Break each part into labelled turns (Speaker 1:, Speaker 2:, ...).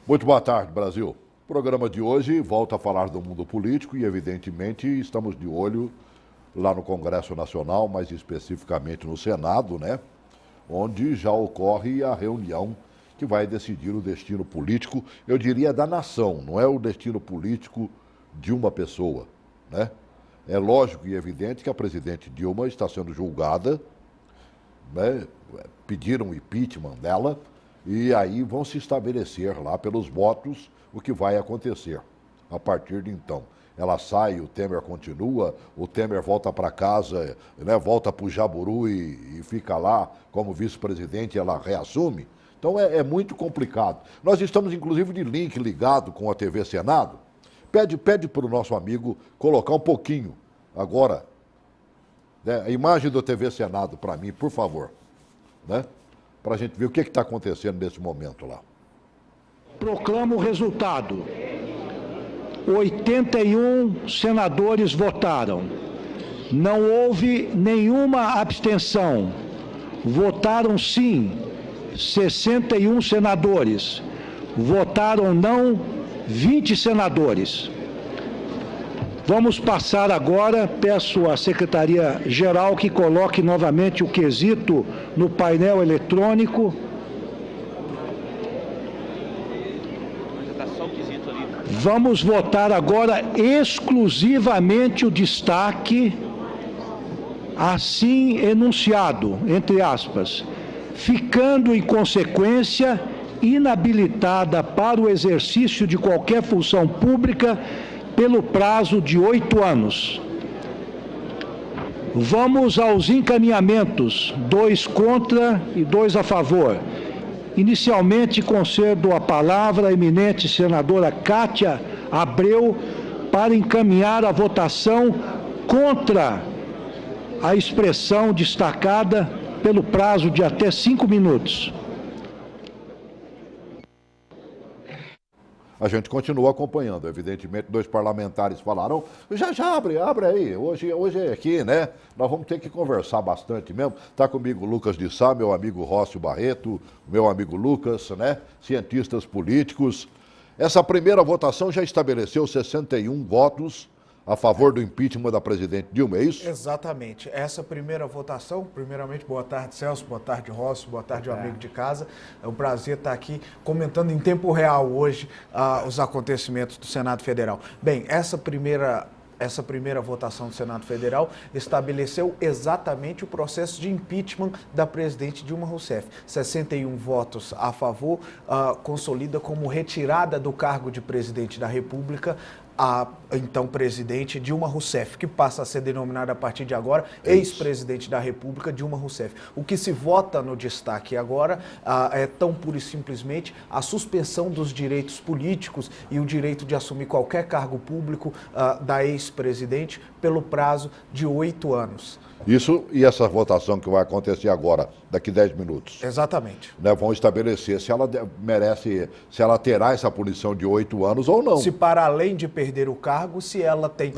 Speaker 1: Muito boa tarde, Brasil. O programa de hoje volta a falar do mundo político e, evidentemente, estamos de olho lá no Congresso Nacional, mais especificamente no Senado, né? Onde já ocorre a reunião que vai decidir o destino político, eu diria, da nação, não é o destino político de uma pessoa, né? É lógico e evidente que a presidente Dilma está sendo julgada, né? Pediram o impeachment dela, e aí vão se estabelecer lá pelos votos o que vai acontecer a partir de então. Ela sai, o Temer continua, o Temer volta para casa, né, volta para o Jaburu e fica lá como vice-presidente, ela reassume. Então é muito complicado. Nós estamos, inclusive, de link ligado com a TV Senado. Pede para o nosso amigo colocar um pouquinho agora, né, a imagem do TV Senado para mim, por favor, né? Para a gente ver o que está acontecendo nesse momento lá.
Speaker 2: Proclamo o resultado. 81 senadores votaram. Não houve nenhuma abstenção. Votaram sim 61 senadores. Votaram não 20 senadores. Vamos passar agora, peço à Secretaria-Geral que coloque novamente o quesito no painel eletrônico. Vamos votar agora exclusivamente o destaque assim enunciado, entre aspas, ficando em consequência inabilitada para o exercício de qualquer função pública pelo prazo de 8 anos. Vamos aos encaminhamentos, 2 contra e 2 a favor. Inicialmente, concedo a palavra à eminente senadora Cátia Abreu para encaminhar a votação contra a expressão destacada pelo prazo de até 5 minutos.
Speaker 1: A gente continua acompanhando, evidentemente, 2 parlamentares falaram, já abre aí, hoje é aqui, né? Nós vamos ter que conversar bastante mesmo. Está comigo o Lucas de Sá, meu amigo Rócio Barreto, meu amigo Lucas, né? Cientistas políticos. Essa primeira votação já estabeleceu 61 votos a favor do impeachment da presidente Dilma, é isso?
Speaker 3: Exatamente. Essa primeira votação, primeiramente, boa tarde, Celso, boa tarde, Rócio, boa tarde, amigo de casa. É um prazer estar aqui comentando em tempo real hoje os acontecimentos do Senado Federal. Bem, essa primeira votação do Senado Federal estabeleceu exatamente o processo de impeachment da presidente Dilma Rousseff. 61 votos a favor, consolida como retirada do cargo de presidente da República a então presidente Dilma Rousseff, que passa a ser denominada a partir de agora ex-presidente da República Dilma Rousseff. O que se vota no destaque agora é tão pura e simplesmente a suspensão dos direitos políticos e o direito de assumir qualquer cargo público da ex-presidente pelo prazo de 8 anos.
Speaker 1: Isso e essa votação que vai acontecer agora, daqui 10 minutos.
Speaker 3: Exatamente.
Speaker 1: Né, vão estabelecer se ela merece, se ela terá essa punição de 8 anos ou não.
Speaker 3: Se para além de perder o cargo, se ela tem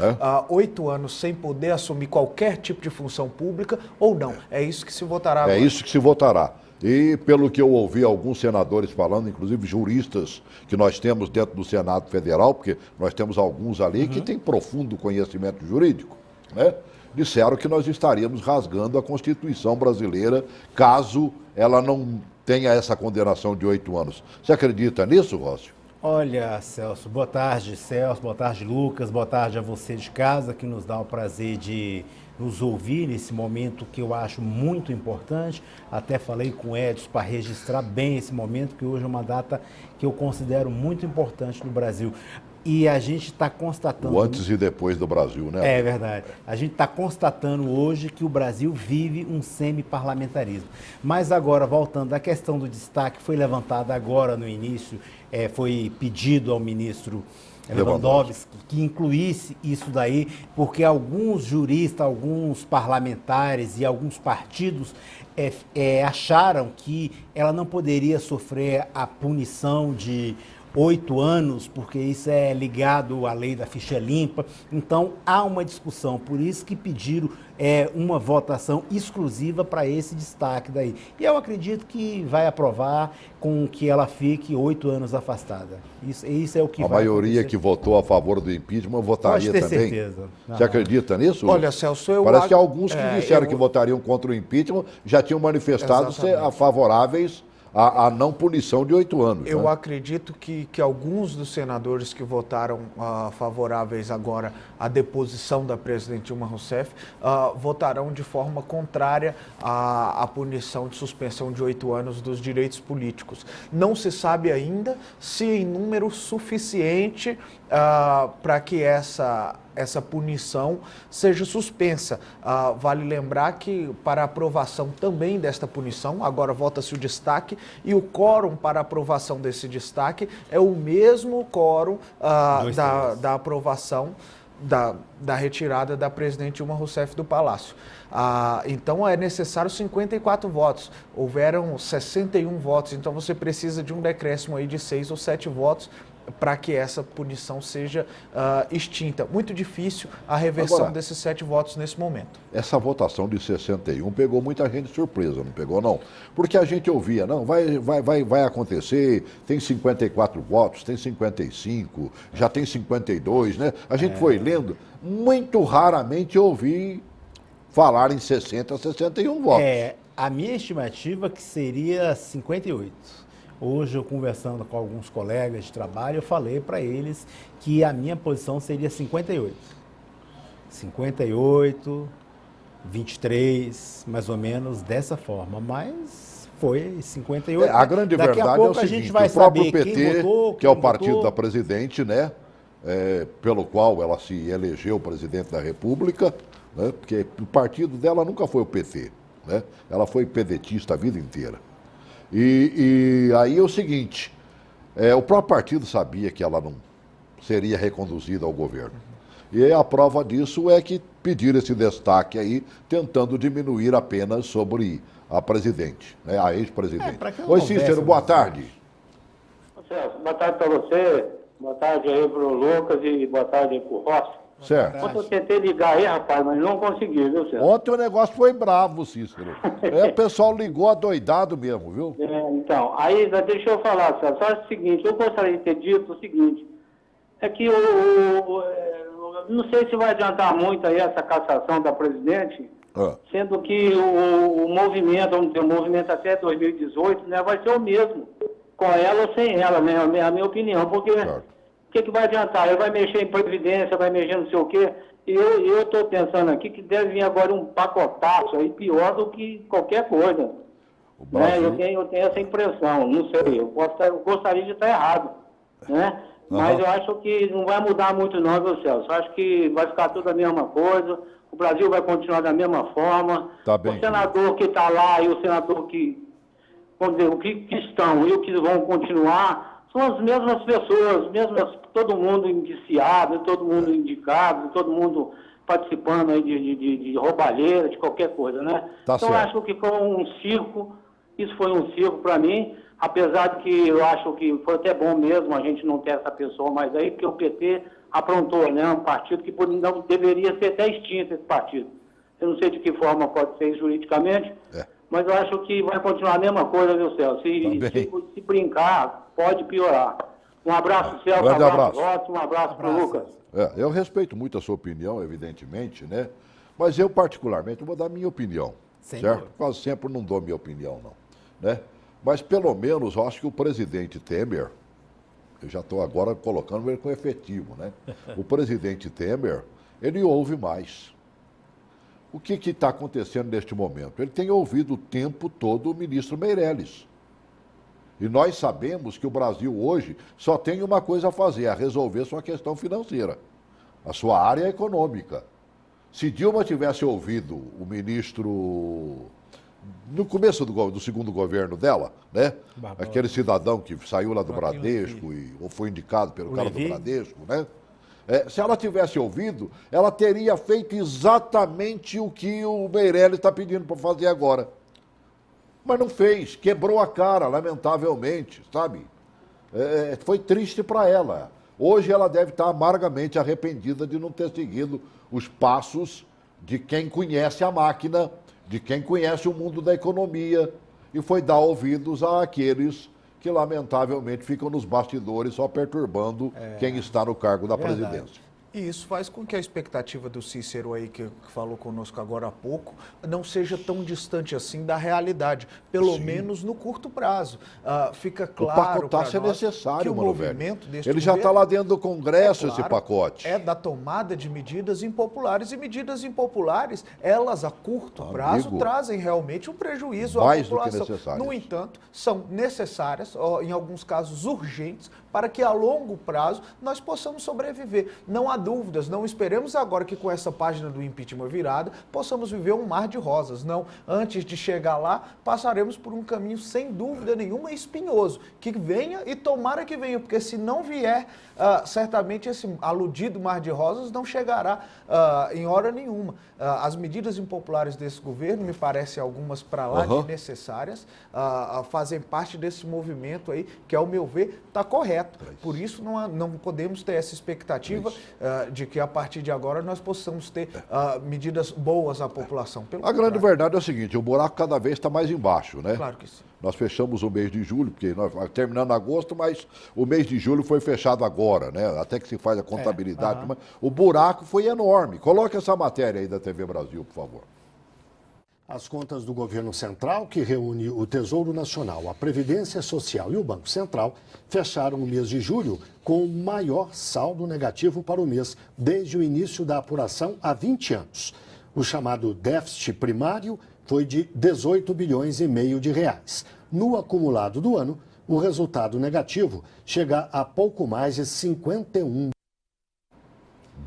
Speaker 3: 8 anos sem poder assumir qualquer tipo de função pública ou não. É isso que se votará agora.
Speaker 1: É isso que se votará. E pelo que eu ouvi alguns senadores falando, inclusive juristas que nós temos dentro do Senado Federal, porque nós temos alguns ali que têm profundo conhecimento jurídico, né? Disseram que nós estaríamos rasgando a Constituição brasileira caso ela não tenha essa condenação de 8 anos. Você acredita nisso, Rócio?
Speaker 4: Olha, Celso, boa tarde, Celso, boa tarde, Lucas, boa tarde a você de casa, que nos dá o prazer de nos ouvir nesse momento que eu acho muito importante. Até falei com o Edson para registrar bem esse momento, que hoje é uma data que eu considero muito importante no Brasil. E a gente está constatando...
Speaker 1: O antes e depois do Brasil, né?
Speaker 4: É verdade. A gente está constatando hoje que o Brasil vive um semi-parlamentarismo. Mas agora, voltando à questão do destaque, foi levantada agora no início, foi pedido ao ministro Lewandowski que incluísse isso daí, porque alguns juristas, alguns parlamentares e alguns partidos acharam que ela não poderia sofrer a punição de 8 anos, porque isso é ligado à lei da ficha limpa. Então, há uma discussão, por isso que pediram uma votação exclusiva para esse destaque daí. E eu acredito que vai aprovar com que ela fique 8 anos afastada. Isso é o que
Speaker 1: a
Speaker 4: vai
Speaker 1: maioria
Speaker 4: acontecer.
Speaker 1: que votou a favor do impeachment votaria
Speaker 4: Pode ter
Speaker 1: também.
Speaker 4: certeza.
Speaker 1: Você acredita nisso?
Speaker 3: Olha, Celso,
Speaker 1: Parece que alguns que disseram que votariam contra o impeachment já tinham manifestado ser favoráveis à não punição de 8 anos.
Speaker 3: Eu
Speaker 1: né?
Speaker 3: acredito que alguns dos senadores que votaram favoráveis agora à deposição da presidente Dilma Rousseff votarão de forma contrária à punição de suspensão de 8 anos dos direitos políticos. Não se sabe ainda se em número suficiente para que essa punição seja suspensa. Vale lembrar que para aprovação também desta punição, agora vota-se o destaque, e o quórum para aprovação desse destaque é o mesmo quórum da aprovação da retirada da presidente Dilma Rousseff do Palácio. Então é necessário 54 votos. Houveram 61 votos, então você precisa de um decréscimo aí de 6 ou 7 votos para que essa punição seja extinta. Muito difícil a reversão
Speaker 1: Agora,
Speaker 3: desses 7 votos nesse momento.
Speaker 1: Essa votação de 61 pegou muita gente de surpresa, não pegou não? Porque a gente ouvia, não, vai acontecer, tem 54 votos, tem 55, já tem 52, né? A gente foi lendo, muito raramente eu ouvi falar em 60, 61 votos.
Speaker 4: A minha estimativa é que seria 58. Hoje, eu conversando com alguns colegas de trabalho, eu falei para eles que a minha posição seria 58. 58, 23, mais ou menos dessa forma, mas foi 58.
Speaker 1: A grande
Speaker 4: Daqui
Speaker 1: verdade
Speaker 4: a pouco
Speaker 1: é o
Speaker 4: a
Speaker 1: seguinte,
Speaker 4: gente vai
Speaker 1: o próprio
Speaker 4: saber
Speaker 1: PT,
Speaker 4: quem votou,
Speaker 1: que é o
Speaker 4: quem
Speaker 1: partido
Speaker 4: votou.
Speaker 1: da presidente, né, pelo qual ela se elegeu presidente da República, né, porque o partido dela nunca foi o PT, né, ela foi pedetista a vida inteira. E aí é o seguinte, o próprio partido sabia que ela não seria reconduzida ao governo. E a prova disso é que pediram esse destaque aí, tentando diminuir a pena sobre a presidente, né, a ex-presidente. Oi, Cícero, boa tarde.
Speaker 5: Celso, boa tarde para você, boa tarde aí para o Lucas e boa tarde aí para o Rossi.
Speaker 1: Certo.
Speaker 5: Ontem eu tentei ligar aí, rapaz, mas não consegui, viu, Celso?
Speaker 1: Ontem o negócio foi bravo, Cícero. O pessoal ligou adoidado mesmo, viu?
Speaker 5: Então, aí deixa eu falar, Celso, só o seguinte, eu gostaria de ter dito o seguinte, é que não sei se vai adiantar muito aí essa cassação da presidente, sendo que o movimento, vamos dizer, o movimento até 2018, né, vai ser o mesmo, com ela ou sem ela, né, a minha opinião, porque o que vai adiantar? Ele vai mexer em previdência, vai mexer não sei o quê, e eu estou pensando aqui que deve vir agora um pacotaço aí pior do que qualquer coisa. Né? Eu tenho essa impressão, não sei, eu gostaria de estar errado, né? Mas eu acho que não vai mudar muito não, viu, Celso? Eu acho que vai ficar tudo a mesma coisa, o Brasil vai continuar da mesma forma,
Speaker 1: Tá bem,
Speaker 5: o senador que está lá e o senador que, vamos dizer, o que estão e o que vão continuar, são as mesmas pessoas, todo mundo indiciado, todo mundo indicado, todo mundo participando aí de roubalheira, de qualquer coisa, né?
Speaker 1: Tá
Speaker 5: então,
Speaker 1: certo.
Speaker 5: eu acho que foi um circo, isso foi um circo para mim, apesar de que eu acho que foi até bom mesmo a gente não ter essa pessoa mais aí, porque o PT aprontou, né? Um partido que não deveria ser até extinto, esse partido. Eu não sei de que forma pode ser juridicamente, mas eu acho que vai continuar a mesma coisa, viu, Celso? Se brincar, pode piorar. Um abraço, Celso,
Speaker 1: Grande
Speaker 5: um abraço,
Speaker 1: abraço.
Speaker 5: Rossi, um abraço para o Lucas.
Speaker 1: Eu respeito muito a sua opinião, evidentemente, né? Mas eu, particularmente, vou dar minha opinião, certo? Quase sempre não dou minha opinião, não, né? Mas, pelo menos, eu acho que o presidente Temer, eu já estou agora colocando ele com efetivo, né? O presidente Temer, ele ouve mais. O que está acontecendo neste momento? Ele tem ouvido o tempo todo o ministro Meirelles. E nós sabemos que o Brasil hoje só tem uma coisa a fazer, a resolver sua questão financeira, a sua área econômica. Se Dilma tivesse ouvido o ministro no começo do segundo governo dela, né? Aquele cidadão que saiu lá do Bradesco ou foi indicado pelo cara do Bradesco, né? Se ela tivesse ouvido, ela teria feito exatamente o que o Meirelles está pedindo para fazer agora. Mas não fez, quebrou a cara, lamentavelmente, sabe? Foi triste para ela. Hoje ela deve estar amargamente arrependida de não ter seguido os passos de quem conhece a máquina, de quem conhece o mundo da economia, e foi dar ouvidos àqueles que, lamentavelmente, ficam nos bastidores só perturbando quem está no cargo da presidência.
Speaker 3: E isso faz com que a expectativa do Cícero aí, que falou conosco agora há pouco, não seja tão distante assim da realidade, pelo menos no curto prazo. Fica claro
Speaker 1: o pacote é necessário,
Speaker 3: que o movimento deste
Speaker 1: Ele já está lá dentro do Congresso,
Speaker 3: claro,
Speaker 1: esse pacote.
Speaker 3: É da tomada de medidas impopulares, e medidas impopulares, elas a curto prazo trazem realmente um prejuízo à população.
Speaker 1: Mais do que necessárias.
Speaker 3: No entanto, são necessárias, em alguns casos urgentes, para que a longo prazo nós possamos sobreviver. Não há dúvidas, não esperemos agora que com essa página do impeachment virada possamos viver um mar de rosas. Não, antes de chegar lá, passaremos por um caminho sem dúvida nenhuma espinhoso. Que venha e tomara que venha, porque se não vier, certamente esse aludido mar de rosas não chegará em hora nenhuma. As medidas impopulares desse governo, me parecem algumas para lá de necessárias, fazem parte desse movimento aí, que ao meu ver está correto. Por isso não podemos ter essa expectativa de que a partir de agora nós possamos ter medidas boas à população.
Speaker 1: A grande verdade é o seguinte, o buraco cada vez está mais embaixo, né?
Speaker 3: Claro que sim.
Speaker 1: Nós fechamos o mês de julho, porque nós terminando agosto, mas o mês de julho foi fechado agora, né? Até que se faz a contabilidade. Mas o buraco foi enorme. Coloque essa matéria aí da TV Brasil, por favor.
Speaker 6: As contas do governo central, que reúne o Tesouro Nacional, a Previdência Social e o Banco Central, fecharam o mês de julho com o maior saldo negativo para o mês desde o início da apuração há 20 anos. O chamado déficit primário foi de 18 bilhões e meio de reais. No acumulado do ano, o resultado negativo chega a pouco mais de 51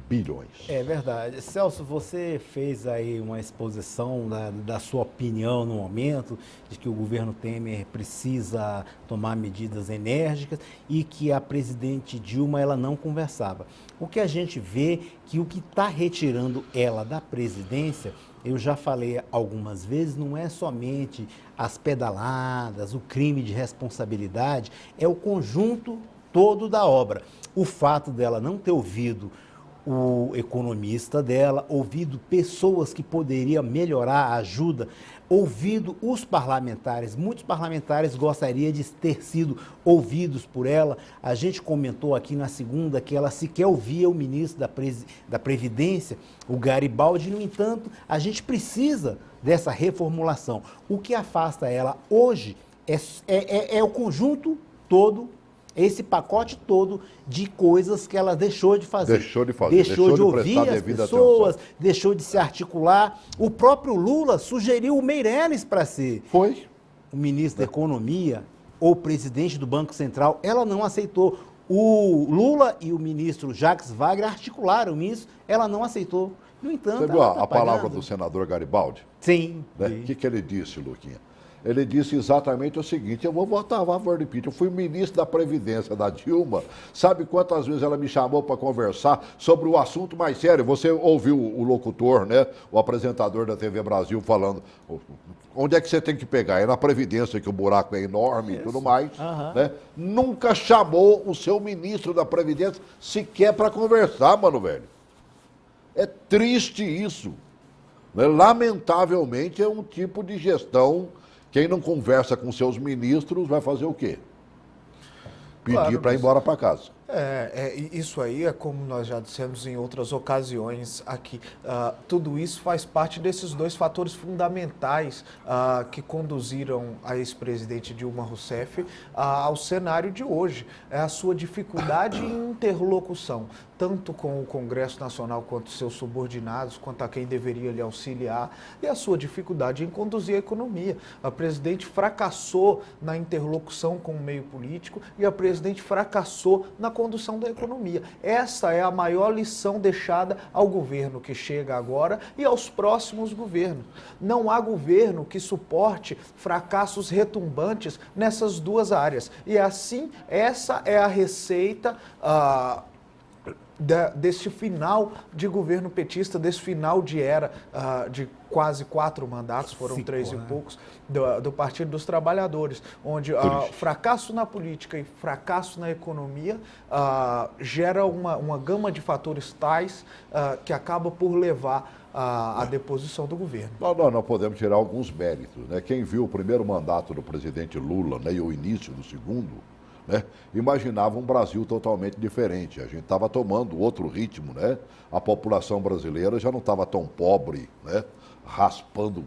Speaker 6: bilhões.
Speaker 4: É verdade. Celso, você fez aí uma exposição da sua opinião no momento, de que o governo Temer precisa tomar medidas enérgicas e que a presidente Dilma ela não conversava. O que a gente vê que o que está retirando ela da presidência, eu já falei algumas vezes, não é somente as pedaladas, o crime de responsabilidade, é o conjunto todo da obra. O fato dela não ter ouvido o economista dela, ouvido pessoas que poderiam melhorar a ajuda, ouvido os parlamentares. Muitos parlamentares gostariam de ter sido ouvidos por ela. A gente comentou aqui na segunda que ela sequer ouvia o ministro da Previdência, o Garibaldi. No entanto, a gente precisa dessa reformulação. O que afasta ela hoje é o conjunto todo, esse pacote todo de coisas que ela deixou de fazer. Deixou de ouvir as pessoas, deixou de se articular. O próprio Lula sugeriu o Meirelles para ser o ministro da Economia ou presidente do Banco Central. Ela não aceitou. O Lula e o ministro Jacques Wagner articularam isso, ela não aceitou. No entanto,
Speaker 1: você viu a palavra do senador Garibaldi?
Speaker 4: Sim.
Speaker 1: O que ele disse, Luquinha? Ele disse exatamente o seguinte: eu vou votar a favor do impeachment. Eu fui ministro da Previdência da Dilma. Sabe quantas vezes ela me chamou para conversar sobre o assunto mais sério? Você ouviu o locutor, né? O apresentador da TV Brasil falando. Onde é que você tem que pegar? É na Previdência, que o buraco é enorme e tudo mais. Né? Nunca chamou o seu ministro da Previdência sequer para conversar, mano, velho. É triste isso. Né? Lamentavelmente é um tipo de gestão. Quem não conversa com seus ministros vai fazer o quê? Pedir para ir embora para casa.
Speaker 3: Isso aí é como nós já dissemos em outras ocasiões aqui. Tudo isso faz parte desses dois fatores fundamentais que conduziram a ex-presidente Dilma Rousseff ao cenário de hoje. É a sua dificuldade em interlocução, tanto com o Congresso Nacional quanto seus subordinados, quanto a quem deveria lhe auxiliar, e a sua dificuldade em conduzir a economia. A presidente fracassou na interlocução com o meio político e a presidente fracassou na condução da economia. Essa é a maior lição deixada ao governo que chega agora e aos próximos governos. Não há governo que suporte fracassos retumbantes nessas duas áreas. E assim, essa é a receita desse final de governo petista, desse final de era de quase 4 mandatos, foram 3 e poucos, do Partido dos Trabalhadores, onde fracasso na política e fracasso na economia gera uma gama de fatores tais que acaba por levar à deposição do governo.
Speaker 1: Nós não podemos tirar alguns méritos, né? Quem viu o primeiro mandato do presidente Lula, né, e o início do segundo, né, imaginava um Brasil totalmente diferente. A gente estava tomando outro ritmo, né? A população brasileira já não estava tão pobre, né? Raspando,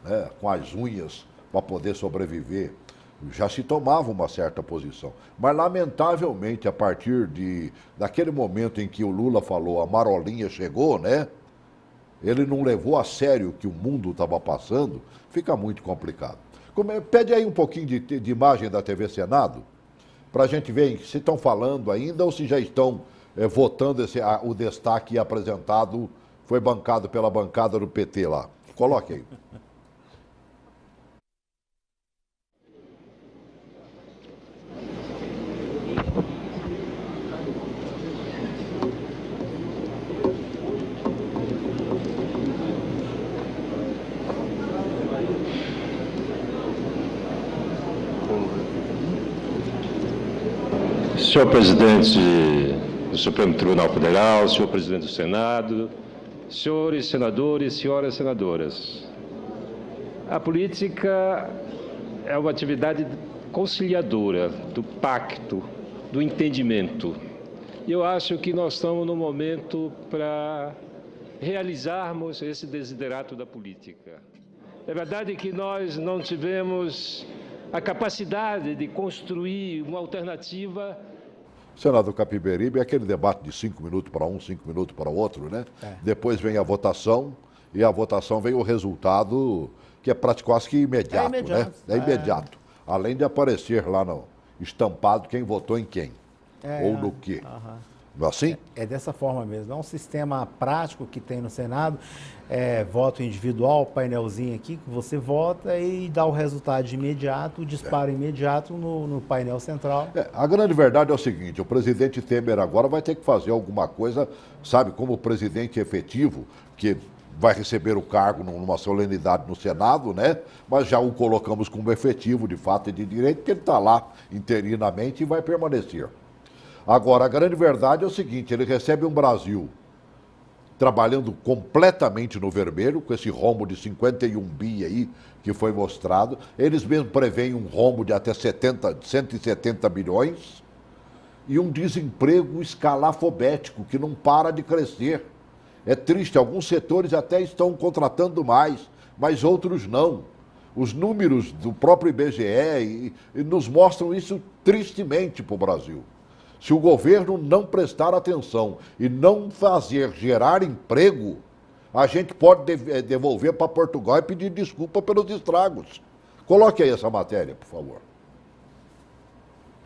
Speaker 1: né, com as unhas para poder sobreviver. Já se tomava uma certa posição. Mas, lamentavelmente, a partir daquele momento em que o Lula falou, a marolinha chegou, né? Ele não levou a sério o que o mundo estava passando, fica muito complicado. Pede aí um pouquinho de imagem da TV Senado, para a gente ver se estão falando ainda ou se já estão votando o destaque apresentado, foi bancado pela bancada do PT lá. Coloque aí.
Speaker 7: Senhor presidente do Supremo Tribunal Federal, senhor presidente do Senado, senhores senadores, senhoras senadoras, a política é uma atividade conciliadora do pacto, do entendimento. E eu acho que nós estamos no momento para realizarmos esse desiderato da política. É verdade que nós não tivemos a capacidade de construir uma alternativa.
Speaker 1: Senador Capiberibe, é aquele debate de 5 minutos para um, 5 minutos para o outro, né? Depois vem a votação, e a votação vem o resultado que é quase que imediato, né? É imediato. Além de aparecer lá no estampado quem votou em quem, ou no quê. Não é assim?
Speaker 4: É dessa forma mesmo. É um sistema prático que tem no Senado, voto individual, painelzinho aqui, que você vota e dá o resultado de imediato, o disparo imediato no painel central.
Speaker 1: A grande verdade é o seguinte, o presidente Temer agora vai ter que fazer alguma coisa, sabe, como presidente efetivo, que vai receber o cargo numa solenidade no Senado, né? Mas já o colocamos como efetivo de fato e de direito, porque ele está lá interinamente e vai permanecer. Agora, a grande verdade é o seguinte, ele recebe um Brasil trabalhando completamente no vermelho, com esse rombo de 51 bi aí que foi mostrado. Eles mesmos preveem um rombo de até 170 bilhões e um desemprego escalafobético que não para de crescer. É triste, alguns setores até estão contratando mais, mas outros não. Os números do próprio IBGE nos mostram isso tristemente para o Brasil. Se o governo não prestar atenção e não gerar emprego, a gente pode devolver para Portugal e pedir desculpa pelos estragos. Coloque aí essa matéria, por favor.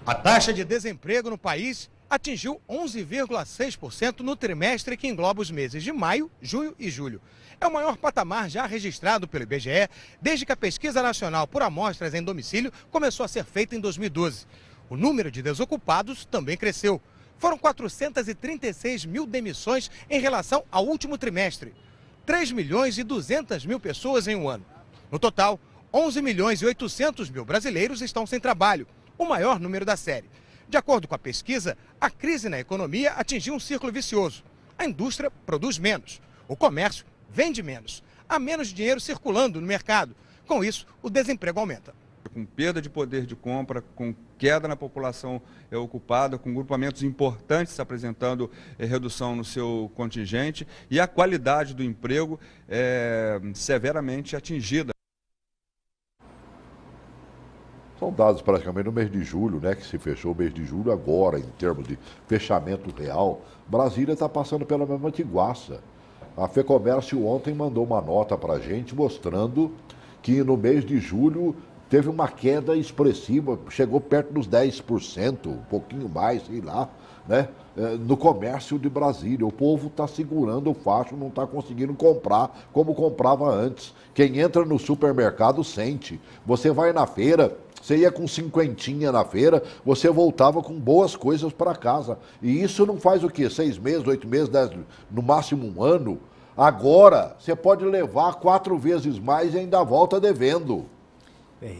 Speaker 8: A taxa de desemprego no país atingiu 11,6% no trimestre que engloba os meses de maio, junho e julho. É o maior patamar já registrado pelo IBGE desde que a pesquisa nacional por amostras em domicílio começou a ser feita em 2012. O número de desocupados também cresceu. Foram 436 mil demissões em relação ao último trimestre. 3 milhões e 200 mil pessoas em um ano. No total, 11 milhões e 800 mil brasileiros estão sem trabalho, o maior número da série. De acordo com a pesquisa, a crise na economia atingiu um círculo vicioso. A indústria produz menos, o comércio vende menos, há menos dinheiro circulando no mercado. Com isso, o desemprego aumenta.
Speaker 9: Com perda de poder de compra, com queda na população ocupada, com grupamentos importantes se apresentando redução no seu contingente e a qualidade do emprego severamente atingida.
Speaker 1: São dados praticamente no mês de julho, né, que se fechou o mês de julho agora, em termos de fechamento real. Brasília está passando pela mesma tiguaça. A FEComércio ontem mandou uma nota para a gente mostrando que no mês de julho teve uma queda expressiva, chegou perto dos 10%, um pouquinho mais, sei lá, né? No comércio de Brasília. O povo está segurando o facho, não está conseguindo comprar como comprava antes. Quem entra no supermercado sente. Você vai na feira, Você ia com 50 na feira, você voltava com boas coisas para casa. E isso não faz o quê? 6 meses, 8 meses, 10, no máximo 1 ano. Agora, você pode levar 4 vezes mais e ainda volta devendo.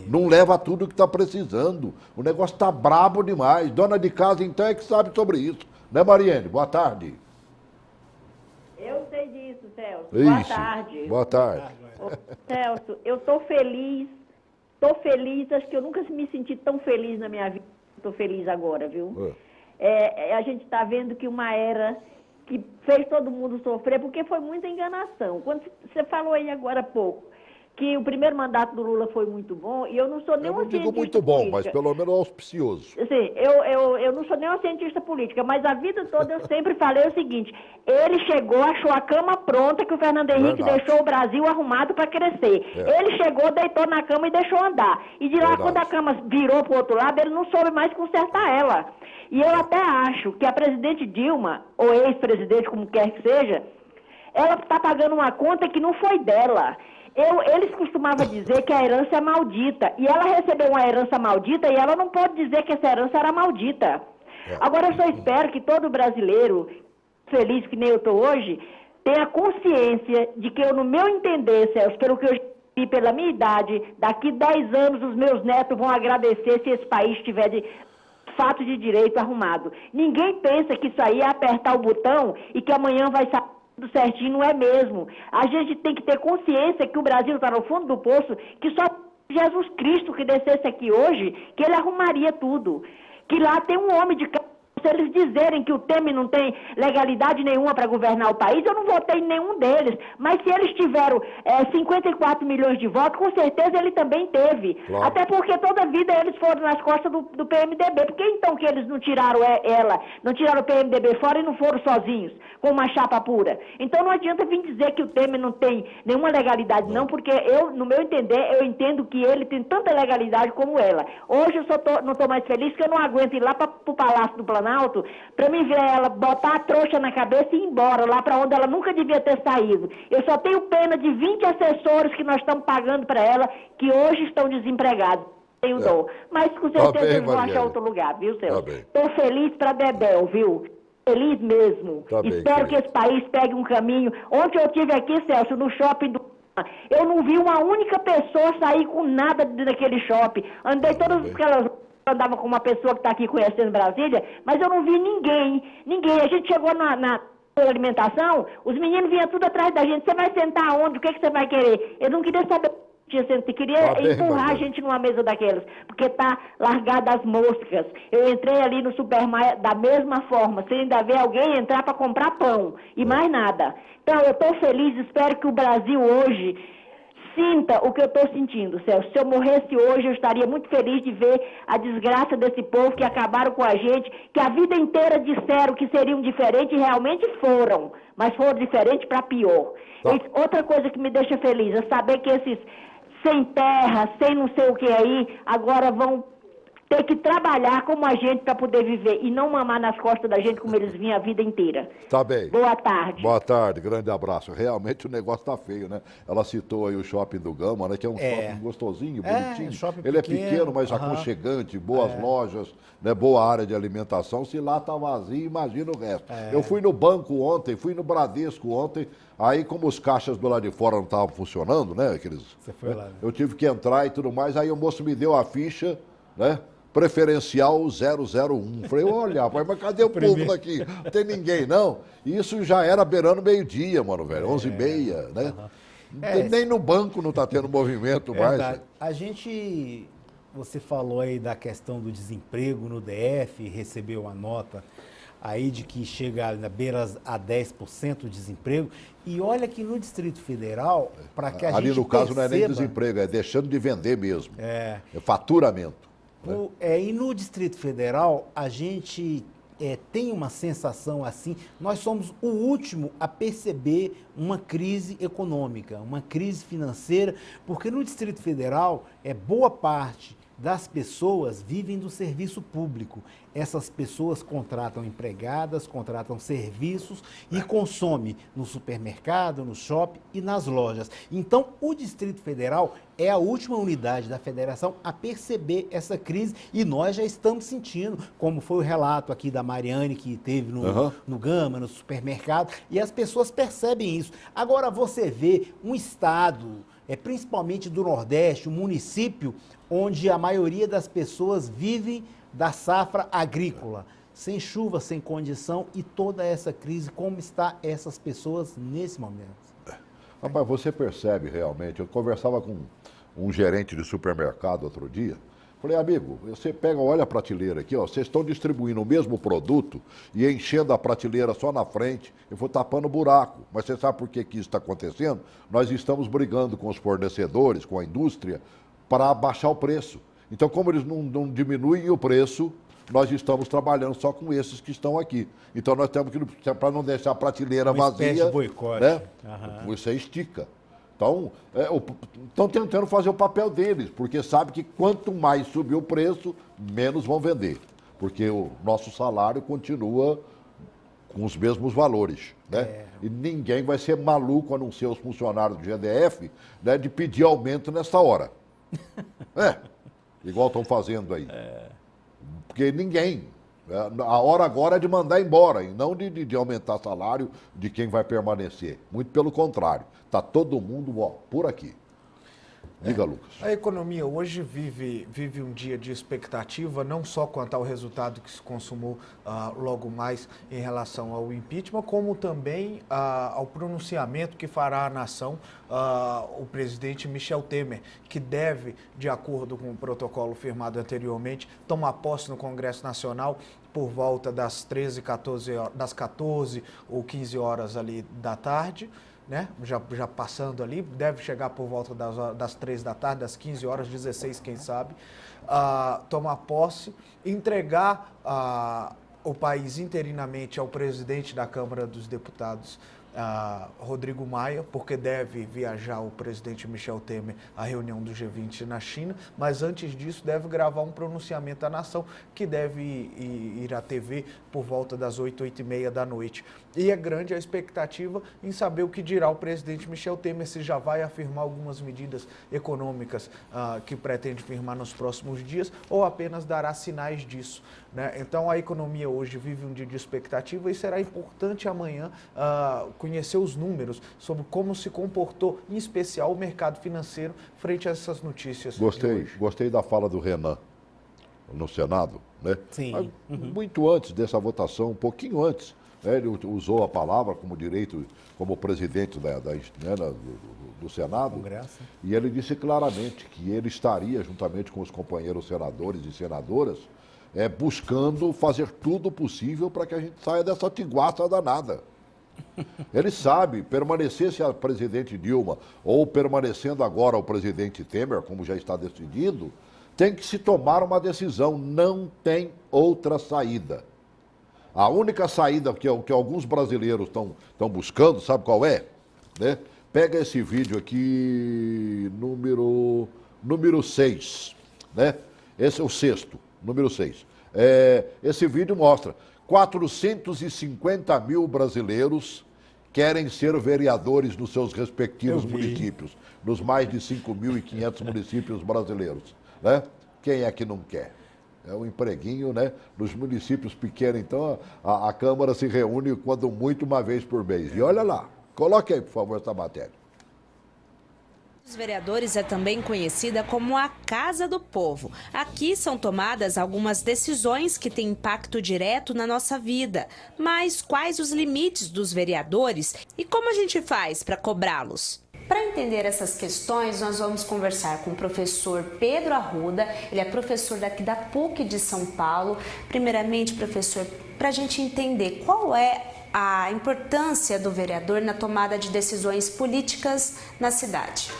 Speaker 1: Não leva tudo que está precisando. O negócio está brabo demais. Dona de casa, então, é que sabe sobre isso. Né, Mariene? Boa tarde.
Speaker 10: Eu sei disso, Celso.
Speaker 1: Isso.
Speaker 10: Boa tarde.
Speaker 1: Boa tarde.
Speaker 10: Ô, Celso, eu estou feliz. Estou feliz. Acho que eu nunca me senti tão feliz na minha vida. Estou feliz agora, viu? A gente está vendo que uma era que fez todo mundo sofrer, porque foi muita enganação. Quando você falou aí agora há pouco, que o primeiro mandato do Lula foi muito bom, e eu não sou nem uma cientista política. Eu não digo muito bom,
Speaker 1: mas pelo menos auspicioso.
Speaker 10: Sim, eu não sou nem uma cientista política, mas a vida toda eu sempre falei o seguinte: ele chegou, achou a cama pronta, que o Fernando Henrique deixou o Brasil arrumado para crescer. Ele chegou, deitou na cama e deixou andar. E de lá, quando a cama virou para o outro lado, ele não soube mais consertar ela. E eu até acho que a presidente Dilma, ou ex-presidente, como quer que seja, ela está pagando uma conta que não foi dela. Eles costumavam dizer que a herança é maldita. E ela recebeu uma herança maldita e ela não pode dizer que essa herança era maldita. Agora eu só espero que todo brasileiro, feliz que nem eu estou hoje, tenha consciência de que eu, no meu entender, Celso, pelo que eu vi pela minha idade, daqui 10 anos os meus netos vão agradecer se esse país tiver de fato de direito arrumado. Ninguém pensa que isso aí é apertar o botão e que amanhã vai sair tudo certinho, não é mesmo. A gente tem que ter consciência que o Brasil está no fundo do poço, que só Jesus Cristo que descesse aqui hoje, que ele arrumaria tudo. Que lá tem um homem de casa. Se eles dizerem que o Temer não tem legalidade nenhuma para governar o país, eu não votei em nenhum deles. Mas se eles tiveram 54 milhões de votos, com certeza ele também teve. Claro. Até porque toda a vida eles foram nas costas do PMDB. Por que então que eles não tiraram não tiraram o PMDB fora e não foram sozinhos, com uma chapa pura? Então não adianta vir dizer que o Temer não tem nenhuma legalidade, não, porque eu, no meu entender, eu entendo que ele tem tanta legalidade como ela. Hoje eu não estou mais feliz, porque eu não aguento ir lá para o Palácio do Planalto para mim ver ela botar a trouxa na cabeça e ir embora, lá para onde ela nunca devia ter saído. Eu só tenho pena de 20 assessores que nós estamos pagando para ela, que hoje estão desempregados. Tenho dor. Mas com certeza eles vão achar outro lugar, viu, Celso? Estou feliz para Bebel, viu? Feliz mesmo. Espero que esse país pegue um caminho. Ontem eu estive aqui, Celso, no shopping do... Eu não vi uma única pessoa sair com nada daquele shopping. Andei todas aquelas... andava com uma pessoa que está aqui conhecendo Brasília, mas eu não vi ninguém. A gente chegou na alimentação, os meninos vinham tudo atrás da gente. Você vai sentar onde? O que você vai querer? Eu não queria saber. Eu queria empurrar a gente numa mesa daquelas, porque está largada as moscas. Eu entrei ali no supermercado da mesma forma, sem ainda ver alguém entrar para comprar pão e mais nada. Então, eu estou feliz, espero que o Brasil hoje sinta o que eu estou sentindo, Celso. Se eu morresse hoje, eu estaria muito feliz de ver a desgraça desse povo que acabaram com a gente, que a vida inteira disseram que seriam diferentes e realmente foram, mas foram diferentes para pior. Outra coisa que me deixa feliz é saber que esses sem terra, sem não sei o que aí, agora vão ter que trabalhar como a gente para poder viver e não mamar nas costas da gente como eles vinham a vida inteira.
Speaker 1: Tá bem.
Speaker 10: Boa tarde.
Speaker 1: Boa tarde, grande abraço. Realmente o negócio tá feio, né? Ela citou aí o shopping do Gama, né? Que é um shopping gostosinho, bonitinho. Ele é pequeno, mas aconchegante, boas lojas, né? Boa área de alimentação. Se lá tá vazio, imagina o resto. Eu fui no banco ontem, fui no Bradesco ontem, aí como os caixas do lado de fora não estavam funcionando, né?
Speaker 4: Você foi lá, né?
Speaker 1: Eu tive que entrar e tudo mais, aí o moço me deu a ficha, né? Preferencial 001. Falei, olha, rapaz, mas cadê o povo daqui? Não tem ninguém, não. Isso já era beirando meio-dia, mano, velho, 11h30, né? Nem no banco não está tendo movimento mais.
Speaker 4: A gente, você falou aí da questão do desemprego no DF, recebeu uma nota aí de que chega na beira a 10% de desemprego. E olha que no Distrito Federal, para que a gente
Speaker 1: ali no caso não é nem desemprego, é deixando de vender mesmo. É faturamento.
Speaker 4: E no Distrito Federal, a gente tem uma sensação assim, nós somos o último a perceber uma crise econômica, uma crise financeira, porque no Distrito Federal, boa parte das pessoas vivem do serviço público. essas pessoas contratam empregadas, contratam serviços e consomem no supermercado, no shopping e nas lojas. Então, o Distrito Federal é a última unidade da federação a perceber essa crise e nós já estamos sentindo, como foi o relato aqui da Mariane que teve no Gama, no supermercado, e as pessoas percebem isso. Agora, você vê um estado, principalmente do Nordeste, um município onde a maioria das pessoas vivem da safra agrícola, sem chuva, sem condição, e toda essa crise, como está essas pessoas nesse momento?
Speaker 1: Rapaz, você percebe realmente, eu conversava com um gerente de supermercado outro dia, falei, amigo, você pega, olha a prateleira aqui, ó, vocês estão distribuindo o mesmo produto e enchendo a prateleira só na frente, eu vou tapando o buraco, mas você sabe por que isso está acontecendo? Nós estamos brigando com os fornecedores, com a indústria, para baixar o preço. Então, como eles não diminuem o preço, nós estamos trabalhando só com esses que estão aqui. Então, nós temos que, para não deixar a prateleira vazia,
Speaker 4: de boicote,
Speaker 1: né? Você estica. Então, estão tentando fazer o papel deles, porque sabe que quanto mais subir o preço, menos vão vender. Porque o nosso salário continua com os mesmos valores, né? E ninguém vai ser maluco, a não ser os funcionários do GDF, né, de pedir aumento nessa hora. Igual estão fazendo aí. Porque ninguém. A hora agora é de mandar embora e não de aumentar salário de quem vai permanecer. Muito pelo contrário. Está todo mundo por aqui. Diga, Lucas.
Speaker 3: A economia hoje vive um dia de expectativa, não só quanto ao resultado que se consumou logo mais em relação ao impeachment, como também ao pronunciamento que fará a nação o presidente Michel Temer, que deve, de acordo com o protocolo firmado anteriormente, tomar posse no Congresso Nacional por volta das 14 ou 15 horas ali da tarde. Né? Já passando ali, deve chegar por volta das 3 da tarde, das 15 horas, 16, quem sabe, tomar posse, entregar o país interinamente ao presidente da Câmara dos Deputados, Rodrigo Maia, porque deve viajar o presidente Michel Temer à reunião do G20 na China, mas antes disso deve gravar um pronunciamento à nação que deve ir à TV por volta das 8, 8h30 da noite. E é grande a expectativa em saber o que dirá o presidente Michel Temer, se já vai afirmar algumas medidas econômicas que pretende firmar nos próximos dias ou apenas dará sinais disso, né? Então a economia hoje vive um dia de expectativa e será importante amanhã conhecer os números sobre como se comportou, em especial o mercado financeiro, frente a essas notícias.
Speaker 1: Gostei da fala do Renan no Senado, né?
Speaker 4: Sim.
Speaker 1: Mas, muito antes dessa votação, um pouquinho antes, né, ele usou a palavra como direito, como presidente do Senado,
Speaker 4: Congresso.
Speaker 1: E ele disse claramente que ele estaria, juntamente com os companheiros senadores e senadoras, buscando fazer tudo possível para que a gente saia dessa tiguaça danada. Ele sabe, permanecesse a presidente Dilma ou permanecendo agora o presidente Temer, como já está decidido, tem que se tomar uma decisão, não tem outra saída. A única saída que alguns brasileiros estão buscando, sabe qual é? Né? Pega esse vídeo aqui, número 6, né? Esse é o 6º, número 6. Esse vídeo mostra 450 mil brasileiros querem ser vereadores nos seus respectivos municípios, nos mais de 5.500 municípios brasileiros, né? Quem é que não quer? É um empreguinho, né? Nos municípios pequenos, então, a Câmara se reúne, quando muito, uma vez por mês. E olha lá, coloque aí, por favor, essa matéria.
Speaker 11: Os vereadores é também conhecida como a Casa do Povo. Aqui são tomadas algumas decisões que têm impacto direto na nossa vida. Mas quais os limites dos vereadores e como a gente faz para cobrá-los? Para entender essas questões, nós vamos conversar com o professor Pedro Arruda. Ele é professor daqui da PUC de São Paulo. Primeiramente, professor, para a gente entender qual é a importância do vereador na tomada de decisões políticas na cidade.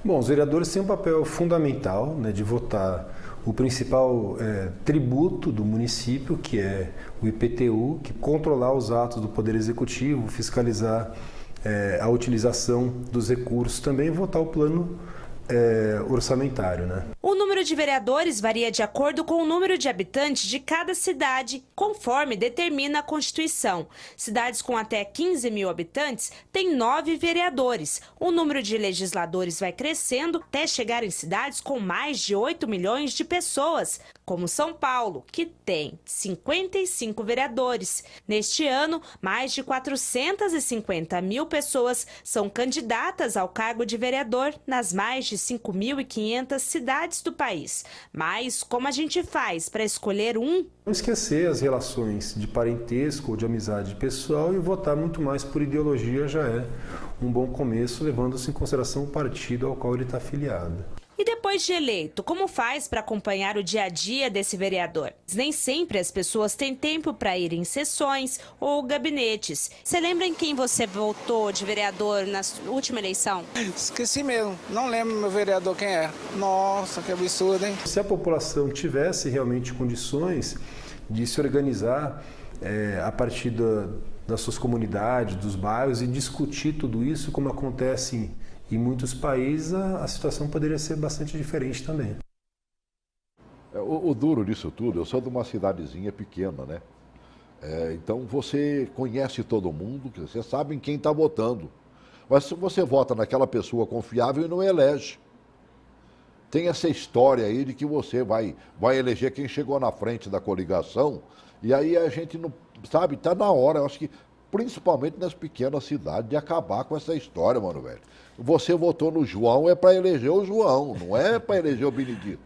Speaker 12: Bom, os vereadores têm um papel fundamental, né, de votar o principal tributo do município, que é o IPTU, que controlar os atos do Poder Executivo, fiscalizar a utilização dos recursos, também votar o plano orçamentário, né?
Speaker 11: O número de vereadores varia de acordo com o número de habitantes de cada cidade, conforme determina a Constituição. Cidades com até 15 mil habitantes têm 9 vereadores. O número de legisladores vai crescendo até chegar em cidades com mais de 8 milhões de pessoas, como São Paulo, que tem 55 vereadores. Neste ano, mais de 450 mil pessoas são candidatas ao cargo de vereador nas mais de 5.500 cidades do país. Mas como a gente faz para escolher um?
Speaker 12: Não esquecer as relações de parentesco ou de amizade pessoal e votar muito mais por ideologia já é um bom começo, levando-se em consideração o partido ao qual ele está afiliado.
Speaker 11: E depois de eleito, como faz para acompanhar o dia a dia desse vereador? Nem sempre as pessoas têm tempo para ir em sessões ou gabinetes. Você lembra em quem você votou de vereador na última eleição?
Speaker 13: Esqueci mesmo, não lembro meu vereador quem é. Nossa, que absurdo, hein?
Speaker 12: Se a população tivesse realmente condições de se organizar a partir das suas comunidades, dos bairros e discutir tudo isso, como acontece em muitos países, a situação poderia ser bastante diferente também.
Speaker 1: O duro disso tudo, eu sou de uma cidadezinha pequena, né? Então você conhece todo mundo, você sabe em quem está votando. Mas se você vota naquela pessoa confiável e não elege. Tem essa história aí de que você vai eleger quem chegou na frente da coligação, e aí a gente não sabe, está na hora, eu acho que principalmente nas pequenas cidades, de acabar com essa história, mano, velho. Você votou no João é para eleger o João, não é para eleger o Benedito.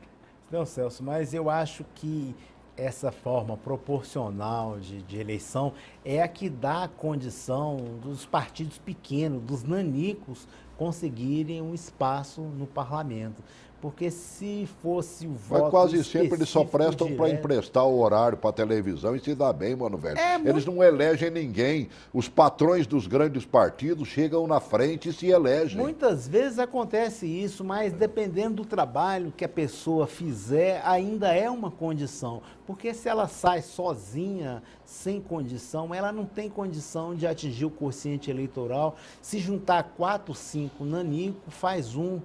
Speaker 4: Não, Celso, mas eu acho que essa forma proporcional de eleição é a que dá a condição dos partidos pequenos, dos nanicos, conseguirem um espaço no parlamento. Porque se fosse o voto...
Speaker 1: Mas quase sempre eles só prestam para emprestar o horário para a televisão e se dá bem, mano, velho. Eles não elegem ninguém. Os patrões dos grandes partidos chegam na frente e se elegem.
Speaker 4: Muitas vezes acontece isso, mas dependendo do trabalho que a pessoa fizer, ainda é uma condição. Porque se ela sai sozinha, sem condição, ela não tem condição de atingir o quociente eleitoral. Se juntar 4, 5 nanico, faz um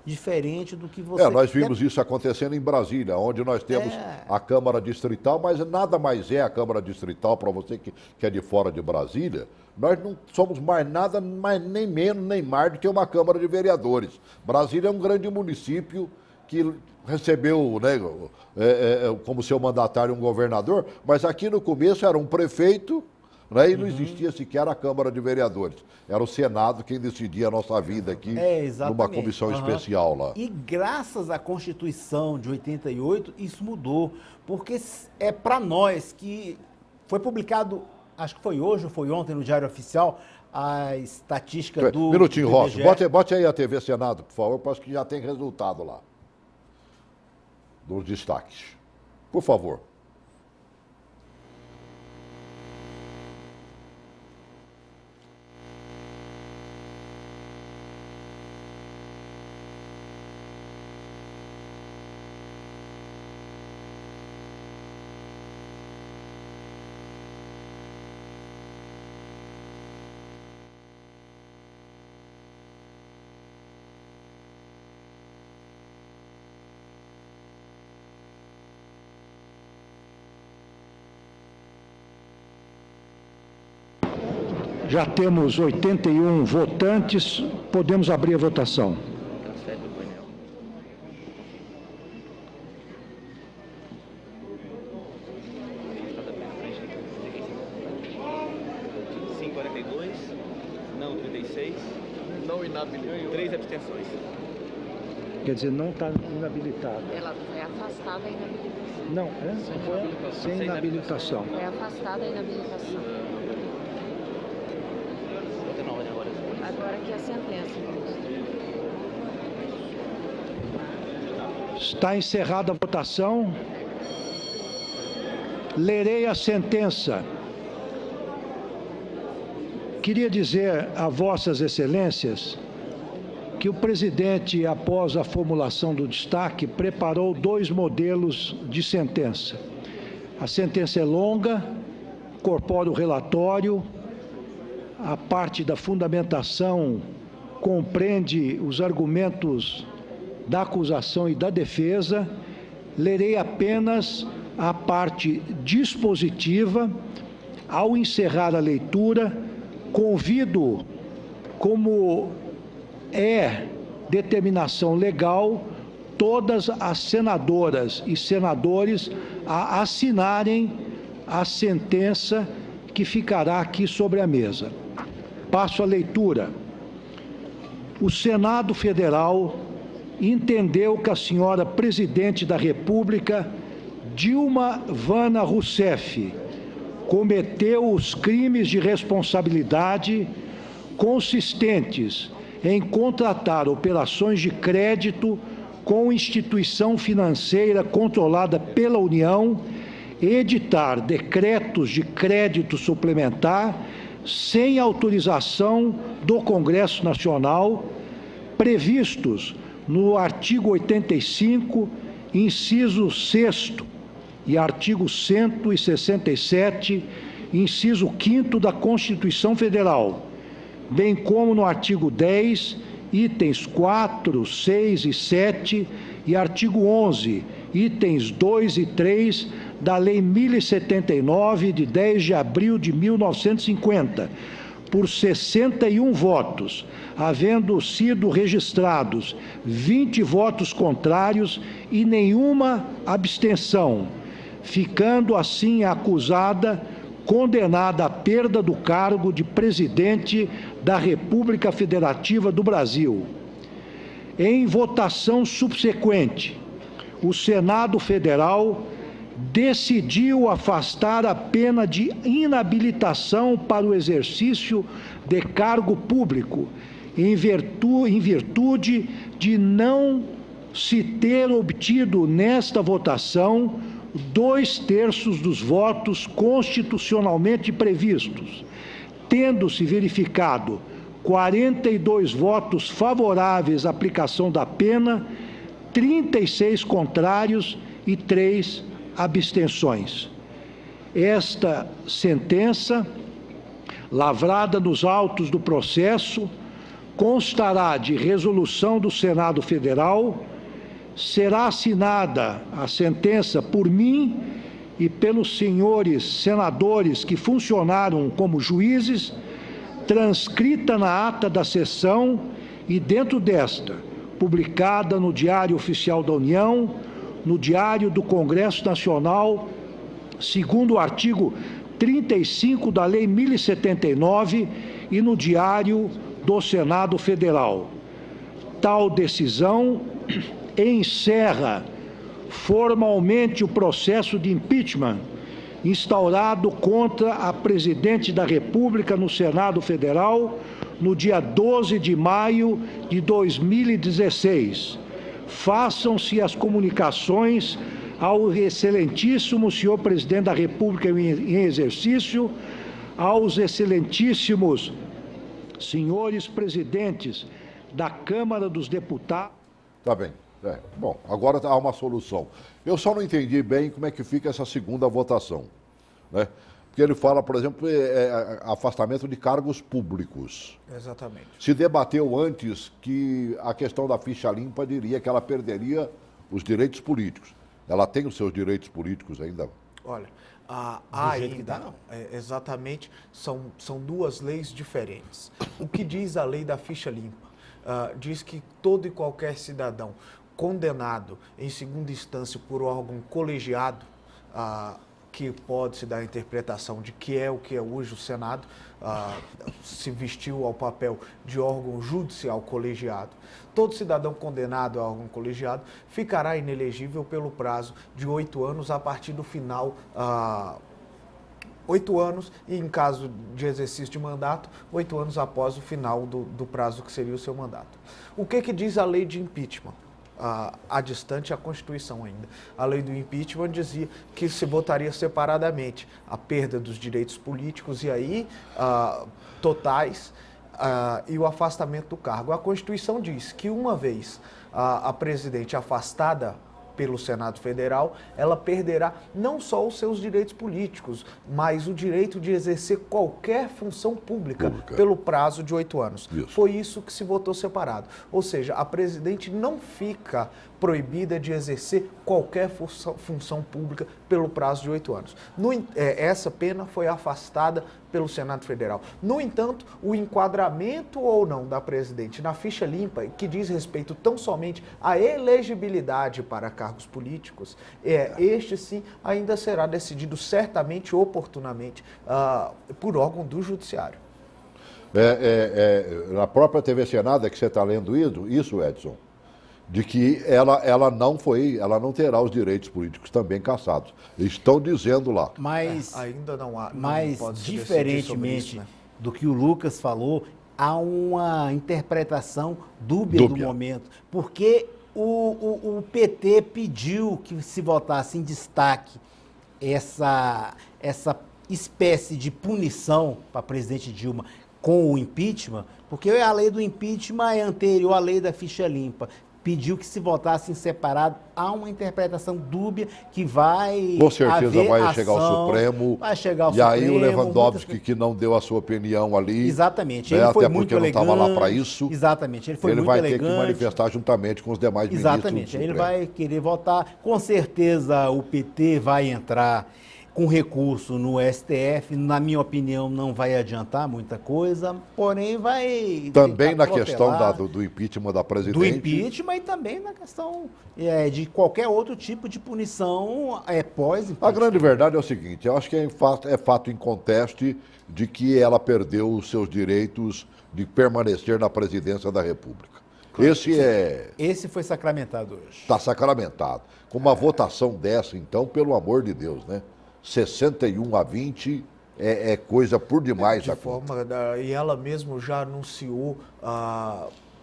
Speaker 4: diferente do que você...
Speaker 1: Nós vimos isso acontecendo em Brasília, onde nós temos a Câmara Distrital, mas nada mais é a Câmara Distrital, para você que é de fora de Brasília, nós não somos mais nada, mais, nem menos, nem mais do que uma Câmara de Vereadores. Brasília é um grande município que recebeu, né, como seu mandatário um governador, mas aqui no começo era um prefeito, né, e não existia sequer a Câmara de Vereadores. Era o Senado quem decidia a nossa vida aqui, numa comissão especial lá.
Speaker 4: E graças à Constituição de 88, isso mudou. Porque é para nós que foi publicado, acho que foi hoje ou foi ontem no Diário Oficial, a estatística do...
Speaker 1: Minutinho, Rossi. Bote aí a TV Senado, por favor, porque acho que já tem resultado lá. Dos destaques. Por favor.
Speaker 2: Já temos 81 votantes, podemos abrir a votação.
Speaker 14: Não, 36. Não inabilitado. 3 abstenções.
Speaker 2: Quer dizer, não está inabilitado.
Speaker 15: Ela foi afastada a inabilitação.
Speaker 2: Não, sem inabilitação.
Speaker 15: Foi afastada a inabilitação. Agora aqui a sentença.
Speaker 2: Está encerrada a votação. Lerei a sentença. Queria dizer a vossas excelências que o presidente, após a formulação do destaque, preparou 2 modelos de sentença. A sentença é longa, incorpora o relatório, a parte da fundamentação compreende os argumentos da acusação e da defesa, lerei apenas a parte dispositiva. Ao encerrar a leitura, convido, como é determinação legal, todas as senadoras e senadores a assinarem a sentença que ficará aqui sobre a mesa. Passo a leitura. O Senado Federal entendeu que a senhora Presidente da República, Dilma Vana Rousseff, cometeu os crimes de responsabilidade consistentes em contratar operações de crédito com instituição financeira controlada pela União, editar decretos de crédito suplementar sem autorização do Congresso Nacional, previstos no artigo 85, inciso 6º, e artigo 167, inciso 5º da Constituição Federal, bem como no artigo 10, itens 4, 6 e 7, e artigo 11, itens 2 e 3 da Lei 1079, de 10 de abril de 1950, por 61 votos, havendo sido registrados 20 votos contrários e nenhuma abstenção, ficando assim a acusada condenada à perda do cargo de presidente da República Federativa do Brasil. Em votação subsequente, o Senado Federal decidiu afastar a pena de inabilitação para o exercício de cargo público, em virtude de não se ter obtido nesta votação 2/3 dos votos constitucionalmente previstos, tendo-se verificado 42 votos favoráveis à aplicação da pena, 36 contrários e 3 abstenções. Esta sentença, lavrada nos autos do processo, constará de resolução do Senado Federal, será assinada a sentença por mim e pelos senhores senadores que funcionaram como juízes, transcrita na ata da sessão e, dentro desta, publicada no Diário Oficial da União, no Diário do Congresso Nacional, segundo o artigo 35 da Lei 1079 e no Diário do Senado Federal. Tal decisão encerra formalmente o processo de impeachment instaurado contra a Presidente da República no Senado Federal no dia 12 de maio de 2016. Façam-se as comunicações ao excelentíssimo senhor Presidente da República em exercício, aos excelentíssimos senhores presidentes da Câmara dos Deputados.
Speaker 1: Tá bem. Bom, agora há uma solução. Eu só não entendi bem como é que fica essa segunda votação, né? Porque ele fala, por exemplo, afastamento de cargos públicos.
Speaker 3: Exatamente.
Speaker 1: Se debateu antes que a questão da ficha limpa diria que ela perderia os direitos políticos. Ela tem os seus direitos políticos ainda?
Speaker 3: Olha, ainda, exatamente, são duas leis diferentes. O que diz a lei da ficha limpa? Diz que todo e qualquer cidadão condenado em segunda instância por órgão colegiado, que pode se dar a interpretação de que é o que é hoje o Senado, se vestiu ao papel de órgão judicial colegiado. Todo cidadão condenado a órgão colegiado ficará inelegível pelo prazo de 8 anos a partir do final 8 anos e, em caso de exercício de mandato, 8 anos após o final do prazo que seria o seu mandato. O que diz a lei de impeachment? Distante a Constituição ainda. A lei do impeachment dizia que se votaria separadamente a perda dos direitos políticos e aí totais e o afastamento do cargo. A Constituição diz que uma vez a presidente afastada pelo Senado Federal, ela perderá não só os seus direitos políticos, mas o direito de exercer qualquer função pública pelo prazo de 8 anos. Foi isso que se votou separado. Ou seja, a presidente não fica proibida de exercer qualquer função pública pelo prazo de 8 anos. Essa pena foi afastada pelo Senado Federal. No entanto, o enquadramento ou não da presidente na ficha limpa, que diz respeito tão somente à elegibilidade para cargos políticos, este sim ainda será decidido certamente, oportunamente, por órgão do Judiciário.
Speaker 1: Na própria TV Senado é que você está lendo isso, Edson? De que ela não terá os direitos políticos também cassados. Estão dizendo lá.
Speaker 4: Mas
Speaker 3: ainda não há.
Speaker 4: Mas
Speaker 3: não pode
Speaker 4: diferentemente
Speaker 3: isso, né?
Speaker 4: do que o Lucas falou, há uma interpretação dúbia do momento. Porque o PT pediu que se votasse em destaque essa espécie de punição para a presidente Dilma com o impeachment, porque a lei do impeachment é anterior à lei da ficha limpa. Pediu que se votasse em separado. Há uma interpretação dúbia que vai
Speaker 1: com certeza
Speaker 4: haver
Speaker 1: vai
Speaker 4: ação,
Speaker 1: chegar ao Supremo.
Speaker 4: Vai chegar ao
Speaker 1: e
Speaker 4: Supremo.
Speaker 1: Aí o Lewandowski, que não deu a sua opinião ali.
Speaker 4: Exatamente.
Speaker 1: Né,
Speaker 4: Ele foi
Speaker 1: até
Speaker 4: muito
Speaker 1: porque
Speaker 4: elegante.
Speaker 1: não estava lá para isso.
Speaker 4: Exatamente. Ele foi muito
Speaker 1: vai
Speaker 4: elegante.
Speaker 1: ter que manifestar juntamente com os demais ministros.
Speaker 4: Exatamente. Ele vai querer votar. Com certeza o PT vai entrar com recurso no STF. Na minha opinião, não vai adiantar muita coisa, porém vai...
Speaker 1: Também na questão do impeachment da presidente.
Speaker 4: Do impeachment e também na questão de qualquer outro tipo de punição pós-impeachment.
Speaker 1: A grande verdade é o seguinte, eu acho que é fato inconteste de que ela perdeu os seus direitos de permanecer na presidência da República. Claro.
Speaker 4: Esse foi sacramentado hoje.
Speaker 1: Está sacramentado. Com uma votação dessa, então, pelo amor de Deus, né? 61-20 é coisa por demais.
Speaker 3: E ela mesmo já anunciou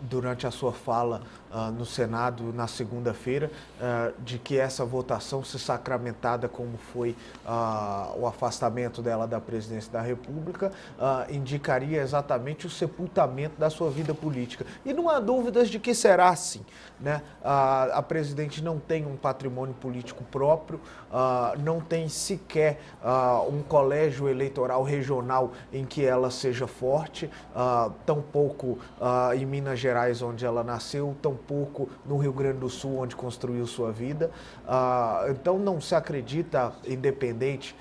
Speaker 3: durante a sua fala no Senado na segunda-feira, de que essa votação, se sacramentada como foi o afastamento dela da presidência da República, indicaria exatamente o sepultamento da sua vida política. E não há dúvidas de que será assim, né? A presidente não tem um patrimônio político próprio, não tem sequer um colégio eleitoral regional em que ela seja forte, tampouco em Minas Gerais, onde ela nasceu, tampouco no Rio Grande do Sul, onde construiu sua vida. Então não se acredita, independente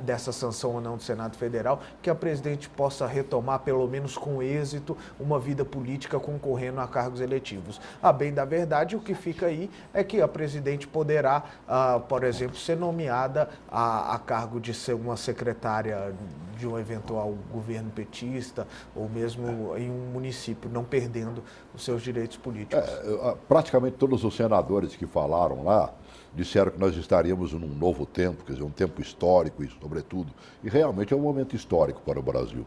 Speaker 3: dessa sanção ou não do Senado Federal, que a presidente possa retomar, pelo menos com êxito, uma vida política concorrendo a cargos eletivos. A bem da verdade, o que fica aí é que a presidente poderá, por exemplo, ser nomeada a cargo de ser uma secretária de um eventual governo petista ou mesmo em um município, não perdendo os seus direitos políticos.
Speaker 1: Praticamente todos os senadores que falaram lá disseram que nós estaríamos num novo tempo, quer dizer, um tempo histórico, e sobretudo, e realmente é um momento histórico para o Brasil.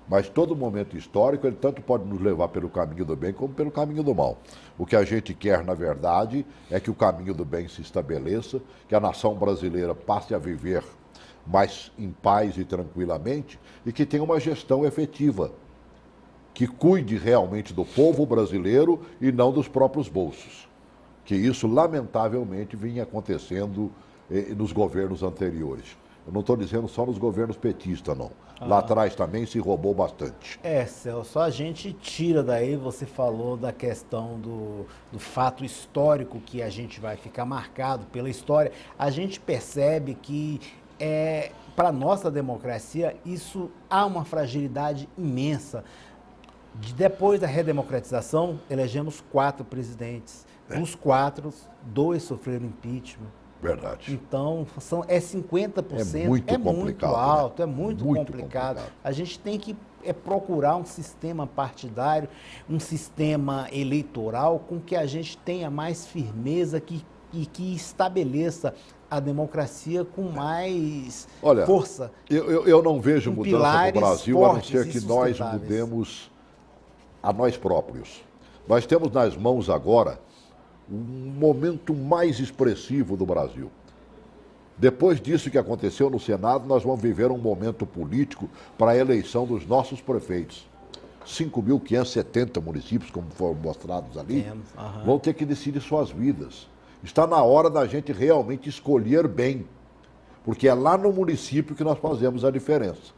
Speaker 1: Mas todo momento histórico, ele tanto pode nos levar pelo caminho do bem como pelo caminho do mal. O que a gente quer, na verdade, é que o caminho do bem se estabeleça, que a nação brasileira passe a viver mais em paz e tranquilamente e que tenha uma gestão efetiva, que cuide realmente do povo brasileiro e não dos próprios bolsos. Que isso, lamentavelmente, vinha acontecendo nos governos anteriores. Eu não estou dizendo só nos governos petistas, não. Lá atrás também se roubou bastante.
Speaker 4: Celso, a gente tira daí, você falou da questão do fato histórico que a gente vai ficar marcado pela história. A gente percebe que, para a nossa democracia, isso há uma fragilidade imensa. Depois da redemocratização, elegemos 4 presidentes. Dos 4, 2 sofreram impeachment.
Speaker 1: Verdade.
Speaker 4: Então, é 50%.
Speaker 1: É muito complicado,
Speaker 4: muito alto,
Speaker 1: né?
Speaker 4: É muito complicado. A gente tem que procurar um sistema partidário, um sistema eleitoral com que a gente tenha mais firmeza e que estabeleça a democracia com mais força.
Speaker 1: Eu não vejo mudança no Brasil, a não ser que nós mudemos a nós próprios. Nós temos nas mãos agora um momento mais expressivo do Brasil. Depois disso que aconteceu no Senado, nós vamos viver um momento político para a eleição dos nossos prefeitos. 5.570 municípios, como foram mostrados ali, vão ter que decidir suas vidas. Está na hora da gente realmente escolher bem, porque é lá no município que nós fazemos a diferença.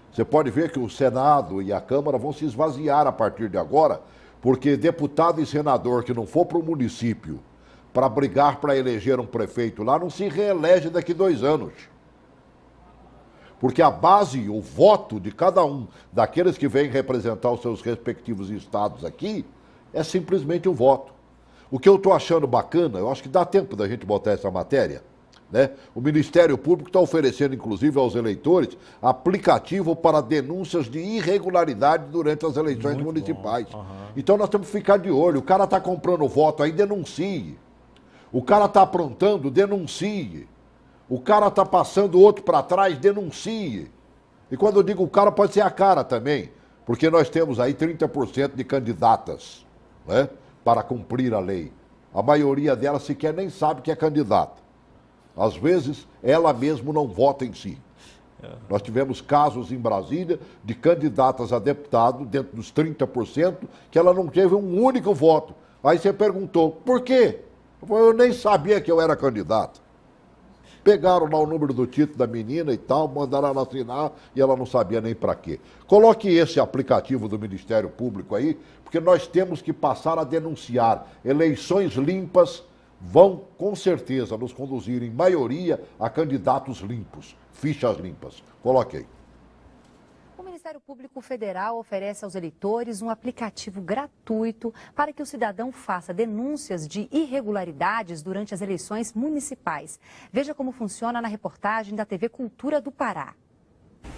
Speaker 1: Você pode ver que o Senado e a Câmara vão se esvaziar a partir de agora, porque deputado e senador que não for para o município para brigar para eleger um prefeito lá, não se reelege daqui 2 anos. Porque a base, o voto de cada um daqueles que vêm representar os seus respectivos estados aqui, é simplesmente um voto. O que eu estou achando bacana, eu acho que dá tempo da gente botar essa matéria, né? O Ministério Público está oferecendo, inclusive, aos eleitores, aplicativo para denúncias de irregularidade durante as eleições municipais. Então nós temos que ficar de olho. O cara está comprando voto aí, denuncie. O cara está aprontando, denuncie. O cara está passando outro para trás, denuncie. E quando eu digo o cara, pode ser a cara também, porque nós temos aí 30% de candidatas, né, para cumprir a lei. A maioria delas sequer nem sabe que é candidata. Às vezes, ela mesma não vota em si. Nós tivemos casos em Brasília de candidatas a deputado, dentro dos 30%, que ela não teve um único voto. Aí você perguntou, por quê? Eu nem sabia que eu era candidato. Pegaram lá o número do título da menina e tal, mandaram ela assinar e ela não sabia nem para quê. Coloque esse aplicativo do Ministério Público aí, porque nós temos que passar a denunciar. Eleições limpas vão, com certeza, nos conduzir, em maioria, a candidatos limpos, fichas limpas. Coloque aí.
Speaker 16: O Ministério Público Federal oferece aos eleitores um aplicativo gratuito para que o cidadão faça denúncias de irregularidades durante as eleições municipais. Veja como funciona na reportagem da TV Cultura do Pará.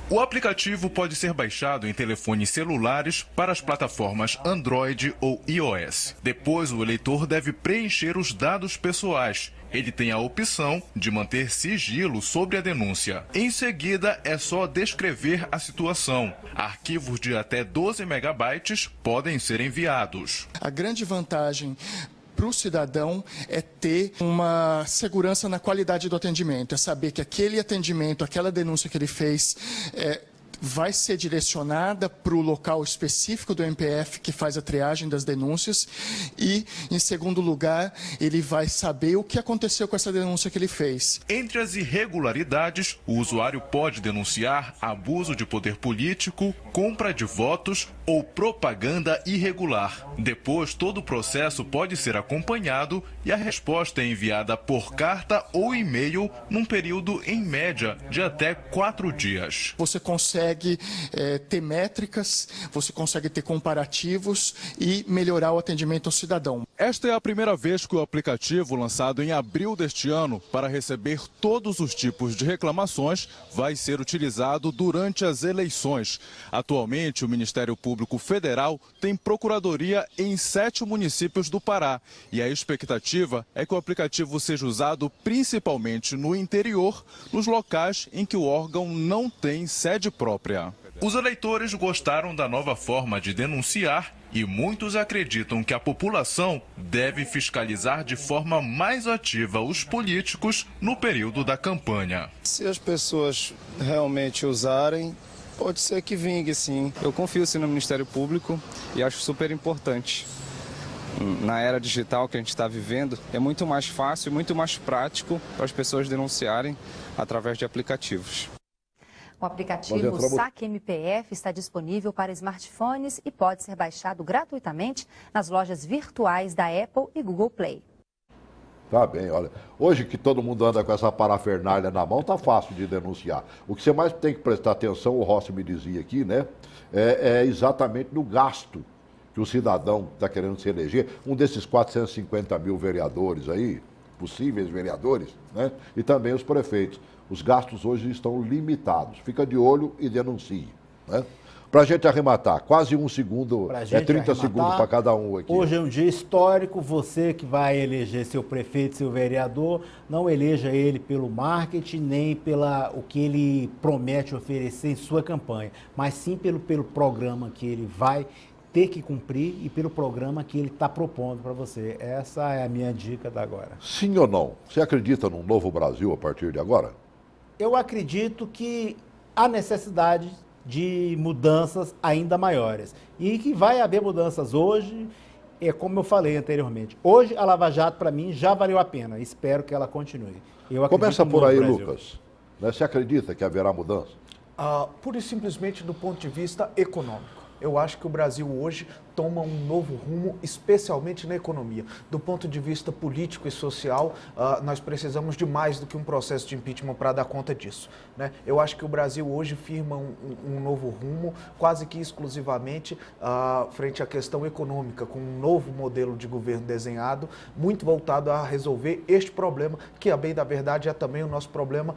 Speaker 17: O aplicativo pode ser baixado em telefones celulares para as plataformas Android ou iOS. Depois, o eleitor deve preencher os dados pessoais. Ele tem a opção de manter sigilo sobre a denúncia. Em seguida, é só descrever a situação. Arquivos de até 12 megabytes podem ser enviados.
Speaker 18: A grande vantagem para o cidadão é ter uma segurança na qualidade do atendimento, é saber que aquele atendimento, aquela denúncia que ele fez, vai ser direcionada para o local específico do MPF que faz a triagem das denúncias e, em segundo lugar, ele vai saber o que aconteceu com essa denúncia que ele fez.
Speaker 17: Entre as irregularidades, o usuário pode denunciar abuso de poder político, compra de votos ou propaganda irregular. Depois, todo o processo pode ser acompanhado e a resposta é enviada por carta ou e-mail num período, em média, de até 4 dias.
Speaker 18: Você consegue ter métricas, você consegue ter comparativos e melhorar o atendimento ao cidadão.
Speaker 17: Esta é a primeira vez que o aplicativo, lançado em abril deste ano para receber todos os tipos de reclamações, vai ser utilizado durante as eleições. Atualmente, o Ministério Público Federal tem procuradoria em 7 municípios do Pará e a expectativa é que o aplicativo seja usado principalmente no interior, nos locais em que o órgão não tem sede própria. Os eleitores gostaram da nova forma de denunciar e muitos acreditam que a população deve fiscalizar de forma mais ativa os políticos no período da campanha.
Speaker 19: Se as pessoas realmente usarem, pode ser que vingue, sim. Eu confio sim no Ministério Público e acho super importante. Na era digital que a gente está vivendo, é muito mais fácil e muito mais prático para as pessoas denunciarem através de aplicativos.
Speaker 16: O aplicativo Saque MPF está disponível para smartphones e pode ser baixado gratuitamente nas lojas virtuais da Apple e Google Play.
Speaker 1: Tá bem, olha. Hoje que todo mundo anda com essa parafernália na mão, tá fácil de denunciar. O que você mais tem que prestar atenção, o Rossi me dizia aqui, né? É exatamente no gasto que o cidadão está querendo se eleger. Um desses 450 mil vereadores aí, possíveis vereadores, né? E também os prefeitos. Os gastos hoje estão limitados. Fica de olho e denuncie, né? Para a gente arrematar, quase 1 segundo, 30 segundos para cada um aqui.
Speaker 4: Hoje é um dia histórico, você que vai eleger seu prefeito, seu vereador, não eleja ele pelo marketing, nem pela o que ele promete oferecer em sua campanha, mas sim pelo programa que ele vai ter que cumprir e pelo programa que ele está propondo para você. Essa é a minha dica da agora.
Speaker 1: Sim ou não? Você acredita num novo Brasil a partir de agora?
Speaker 4: Eu acredito que há necessidade de mudanças ainda maiores e que vai haver mudanças hoje é como eu falei anteriormente. Hoje a Lava Jato, para mim, já valeu a pena. Espero que ela continue.
Speaker 1: Começa por aí, Lucas. Você acredita que haverá mudança?
Speaker 3: Pura e simplesmente do ponto de vista econômico. Eu acho que o Brasil hoje toma um novo rumo, especialmente na economia. Do ponto de vista político e social, nós precisamos de mais do que um processo de impeachment para dar conta disso, né? Eu acho que o Brasil hoje firma um novo rumo, quase que exclusivamente frente à questão econômica, com um novo modelo de governo desenhado, muito voltado a resolver este problema, que, a bem da verdade, é também o nosso problema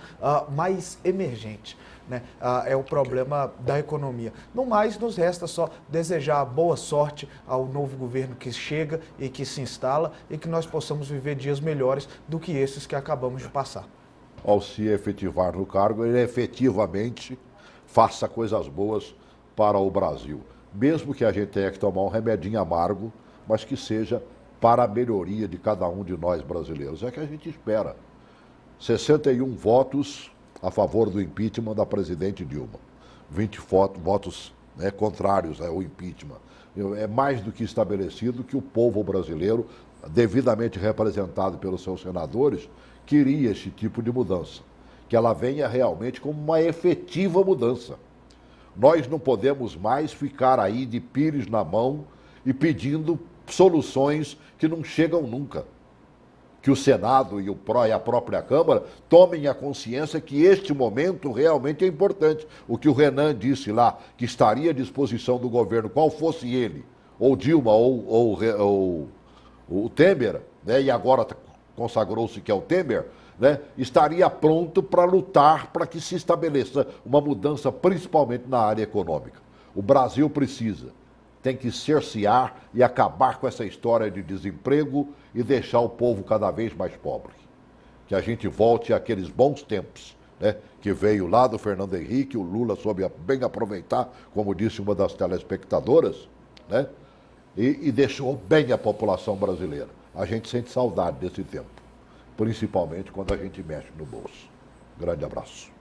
Speaker 3: mais emergente, né? É o problema da economia. No mais, nos resta só desejar boa sorte ao novo governo que chega e que se instala e que nós possamos viver dias melhores do que esses que acabamos de passar.
Speaker 1: Ao se efetivar no cargo, ele efetivamente faça coisas boas para o Brasil. Mesmo que a gente tenha que tomar um remedinho amargo, mas que seja para a melhoria de cada um de nós brasileiros. É que a gente espera. 61 votos a favor do impeachment da presidente Dilma. 20 votos contrários ao impeachment. É mais do que estabelecido que o povo brasileiro, devidamente representado pelos seus senadores, queria esse tipo de mudança. Que ela venha realmente como uma efetiva mudança. Nós não podemos mais ficar aí de pires na mão e pedindo soluções que não chegam nunca. Que o Senado e a própria Câmara tomem a consciência que este momento realmente é importante. O que o Renan disse lá, que estaria à disposição do governo, qual fosse ele, ou Dilma ou o Temer, né, e agora consagrou-se que é o Temer, né, estaria pronto para lutar para que se estabeleça uma mudança, principalmente na área econômica. O Brasil tem que cercear e acabar com essa história de desemprego e deixar o povo cada vez mais pobre. Que a gente volte àqueles bons tempos, né, que veio lá do Fernando Henrique, o Lula soube bem aproveitar, como disse uma das telespectadoras, né, e deixou bem a população brasileira. A gente sente saudade desse tempo, principalmente quando a gente mexe no bolso. Grande abraço.